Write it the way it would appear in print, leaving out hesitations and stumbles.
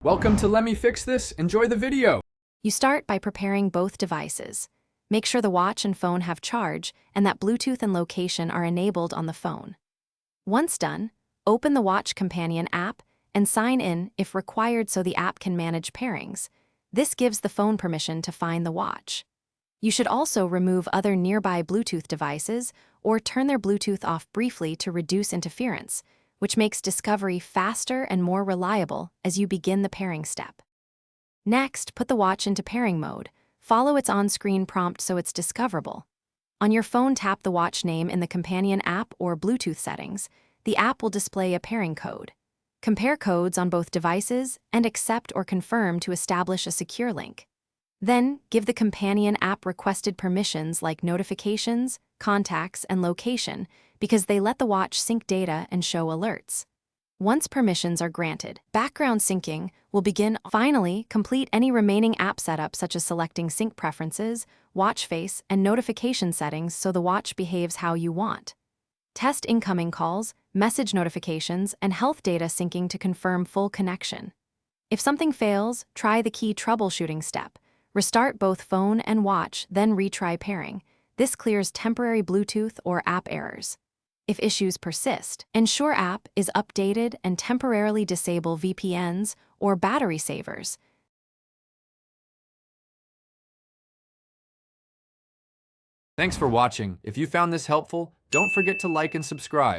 Welcome to Let Me Fix This. Enjoy the video. You start by preparing both devices. Make sure the watch and phone have charge and that Bluetooth and location are enabled on the phone. Once done, open the Watch Companion app and sign in if required so the app can manage pairings. This gives the phone permission to find the watch. You should also remove other nearby Bluetooth devices or turn their Bluetooth off briefly to reduce interference, which makes discovery faster and more reliable as you begin the pairing step. Next, put the watch into pairing mode. Follow its on-screen prompt so it's discoverable. On your phone, tap the watch name in the Companion app or Bluetooth settings. The app will display a pairing code. Compare codes on both devices and accept or confirm to establish a secure link. Then, give the Companion app requested permissions like notifications, contacts, and location because they let the watch sync data and show alerts. Once permissions are granted, background syncing will begin. Finally, complete any remaining app setup such as selecting sync preferences, watch face, and notification settings so the watch behaves how you want. Test incoming calls, message notifications, and health data syncing to confirm full connection. If something fails, try the key troubleshooting step. Restart both phone and watch, then retry pairing. This clears temporary Bluetooth or app errors. If issues persist, ensure app is updated and temporarily disable VPNs or battery savers. Thanks for watching. If you found this helpful, don't forget to like and subscribe.